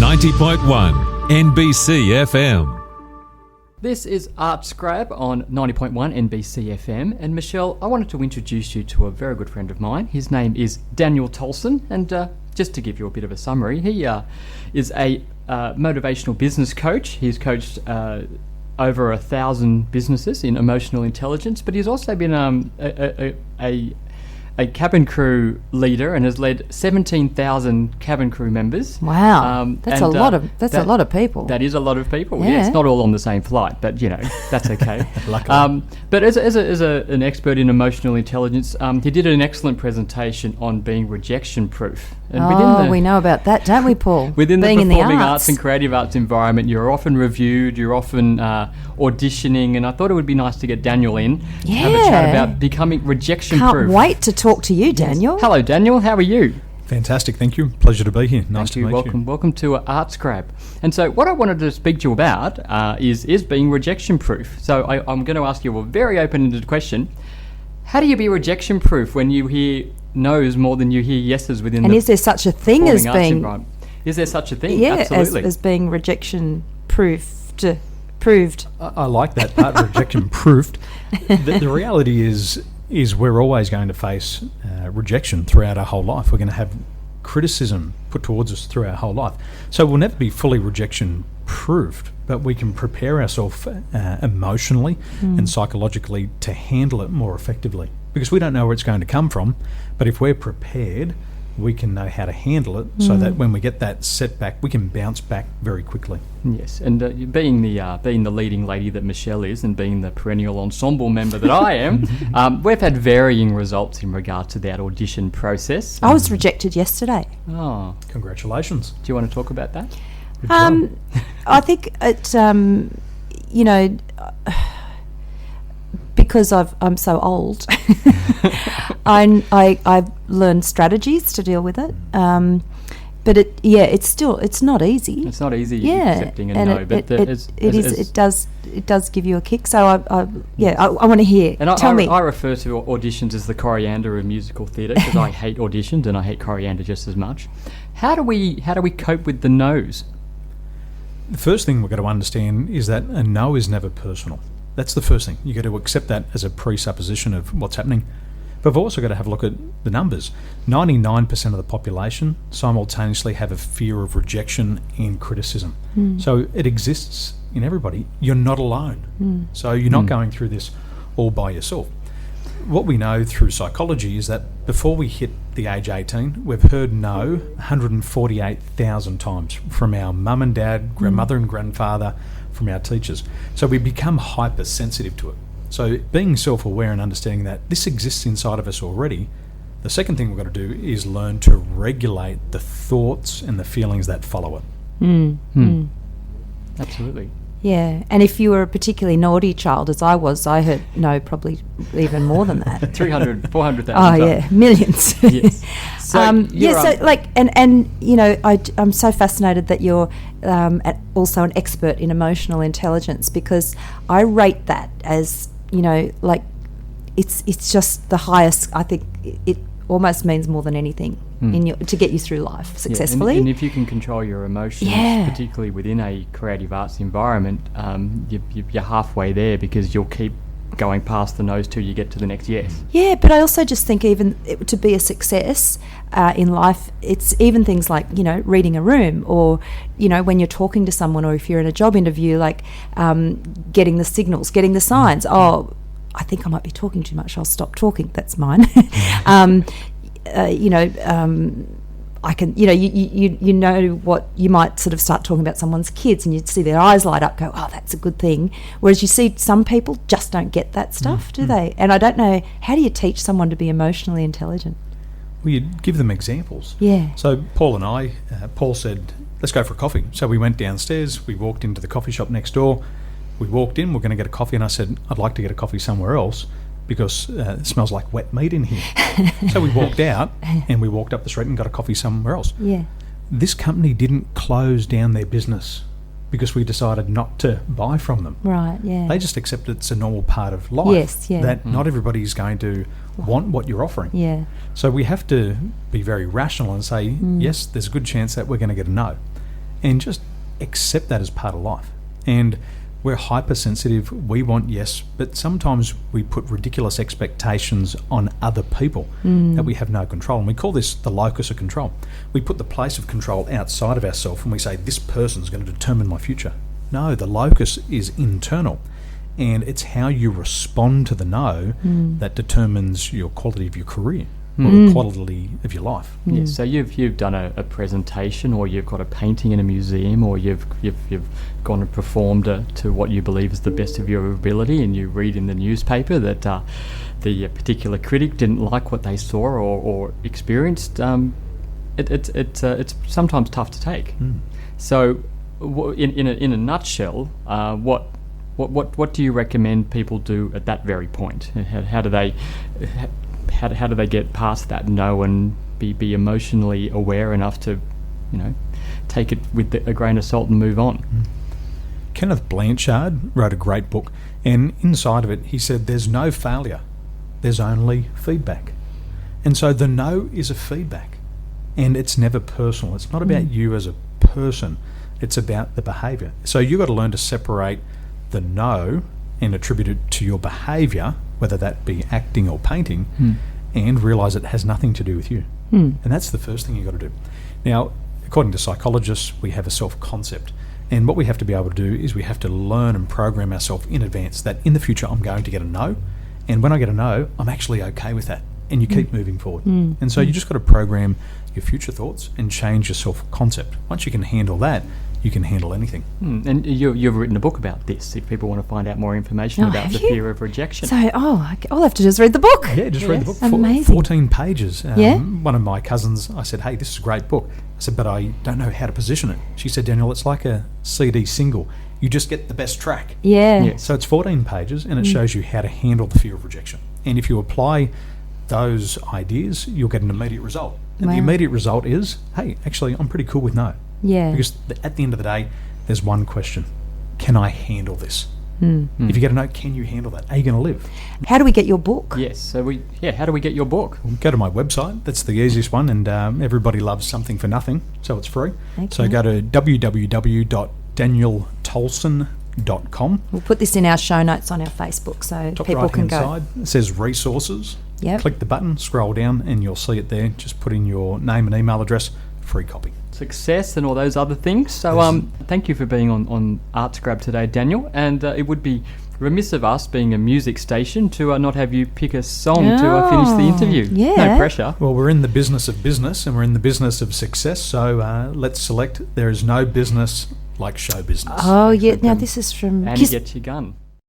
90.1 NBC FM. This is Art Scrab on 90.1 NBC FM, and Michelle, I wanted to introduce you to a very good friend of mine. His name is Daniel Tolson, and just to give you a bit of a summary, he is a motivational business coach. He's coached over 1,000 businesses in emotional intelligence, but he's also been a cabin crew leader and has led 17,000 cabin crew members. Wow, that's a lot of people. That is a lot of people. Yeah. Yeah, it's not all on the same flight, but that's okay. But as an expert in emotional intelligence, he did an excellent presentation on being rejection proof. And we know about that, don't we, Paul? Within being the performing in the arts and creative arts environment, you're often reviewed, you're often auditioning, and I thought it would be nice to get Daniel in, have a chat about becoming rejection proof. Can't wait to talk to you, Daniel. Yes. Hello, Daniel. How are you? Fantastic, thank you. Pleasure to be here. Nice to meet you. Welcome to Art Scrab. And so what I wanted to speak to you about is being rejection proof. So I'm going to ask you a very open-ended question. How do you be rejection proof when you hear no's more than you hear yeses within and the is there such a thing as being... Is there such a thing? Yeah, absolutely. as being rejection proved. I like that part, rejection proofed. The reality is we're always going to face rejection throughout our whole life. We're going to have criticism put towards us through our whole life. So we'll never be fully rejection proofed, but we can prepare ourselves emotionally and psychologically to handle it more effectively, because we don't know where it's going to come from. But if we're prepared, we can know how to handle it so that when we get that setback, we can bounce back very quickly. Yes, and being the leading lady that Michelle is, and being the perennial ensemble member that I am, we've had varying results in regard to that audition process. I was rejected yesterday. Oh, Congratulations. do you want to talk about that? Good job. I think it, because I'm so old, I've learned strategies to deal with it. But it's not easy. It's not easy accepting a no, but it does give you a kick. So I want to hear. And Tell me. I refer to auditions as the coriander of musical theatre, because I hate auditions and I hate coriander just as much. How do we cope with the no's? The first thing we've got to understand is that a no is never personal. That's the first thing. You've got to accept that as a presupposition of what's happening. But we've also got to have a look at the numbers. 99% of the population simultaneously have a fear of rejection and criticism. So it exists in everybody. You're not alone. So you're not going through this all by yourself. What we know through psychology is that before we hit the age 18, we've heard no 148,000 times from our mum and dad, grandmother and grandfather, from our teachers. So we become hypersensitive to it. So being self-aware and understanding that this exists inside of us already, the second thing we've got to do is learn to regulate the thoughts and the feelings that follow it. Absolutely. Yeah, and if you were a particularly naughty child, as I was, I heard no probably even more than that. 300, 400,000. Oh yeah, millions. Yes. So I'm so fascinated that you're also an expert in emotional intelligence, because I rate that as, it's just the highest. I think it almost means more than anything to get you through life successfully. Yeah, and if you can control your emotions, particularly within a creative arts environment, you're halfway there, because you'll keep going past the no's till you get to the next yes. Yeah, but I also just think even to be a success in life, it's even things like, reading a room, or, when you're talking to someone, or if you're in a job interview, like getting the signals, getting the signs. Oh, I think I might be talking too much. I'll stop talking. That's mine. I can, you know what, you might sort of start talking about someone's kids, and you'd see their eyes light up, go, oh, that's a good thing. Whereas you see some people just don't get that stuff, do they? And I don't know, how do you teach someone to be emotionally intelligent? Well, you give them examples. Yeah. So Paul and I, Paul said, let's go for a coffee. So we went downstairs, we walked into the coffee shop next door. We walked in, we're going to get a coffee, and I said, I'd like to get a coffee somewhere else, because it smells like wet meat in here. So we walked out and we walked up the street and got a coffee somewhere else. Yeah. This company didn't close down their business because we decided not to buy from them. Right, yeah. They just accept it's a normal part of life. Yes, yeah. That not everybody's going to want what you're offering. Yeah. So we have to be very rational and say, yes, there's a good chance that we're going to get a no. and just accept that as part of life. And we're hypersensitive. We want yes, but sometimes we put ridiculous expectations on other people that we have no control. And we call this the locus of control. We put the place of control outside of ourselves and we say, this person's going to determine my future. No, the locus is internal. And it's how you respond to the no that determines your quality of your career or the quality of your life. Yeah, so you've done a presentation, or you've got a painting in a museum, or you've gone and performed to what you believe is the best of your ability, and you read in the newspaper that the particular critic didn't like what they saw or experienced. It's sometimes tough to take. So, in a nutshell, what do you recommend people do at that very point? How do they get past that no and be emotionally aware enough to, take it with a grain of salt and move on? Kenneth Blanchard wrote a great book, and inside of it he said there's no failure, there's only feedback. And so the no is a feedback, and it's never personal. It's not about you as a person, it's about the behaviour. So you've got to learn to separate the no and attribute it to your behaviour, whether that be acting or painting, and realise it has nothing to do with you. And that's the first thing you've got to do. Now, according to psychologists, we have a self-concept. And what we have to be able to do is we have to learn and program ourselves in advance that in the future I'm going to get a no. And when I get a no, I'm actually okay with that. And you keep moving forward. And so you just got to program your future thoughts and change your self-concept. Once you can handle that, you can handle anything. And you've written a book about this, if people want to find out more information about the fear of rejection. So, all I have to do is read the book. Yeah, just read the book. Amazing. 14 pages. Yeah? One of my cousins, I said, hey, this is a great book. I said, but I don't know how to position it. She said, Daniel, it's like a CD single. You just get the best track. Yeah. So it's 14 pages, and it shows you how to handle the fear of rejection. And if you apply those ideas, you'll get an immediate result. And the immediate result is, hey, actually, I'm pretty cool with no. Yeah. Because at the end of the day, there's one question. Can I handle this? If you get a no, can you handle that? Are you going to live? How do we get your book? Yes. So how do we get your book? Go to my website. That's the easiest one. And everybody loves something for nothing, so it's free. Okay. So go to www.danieltolson.com. We'll put this in our show notes on our Facebook so Top people can right-hand go. side, it says resources. Yep. Click the button, scroll down, and you'll see it there. Just put in your name and email address, free copy. Success and all those other things. So thank you for being on Arts Grab today, Daniel. And it would be remiss of us, being a music station, to not have you pick a song to finish the interview. Yeah. No pressure. Well, we're in the business of business, and we're in the business of success. So let's select There Is No Business Like Show Business. Oh, yeah. Now, this is from And Kiss. Get Your Gun.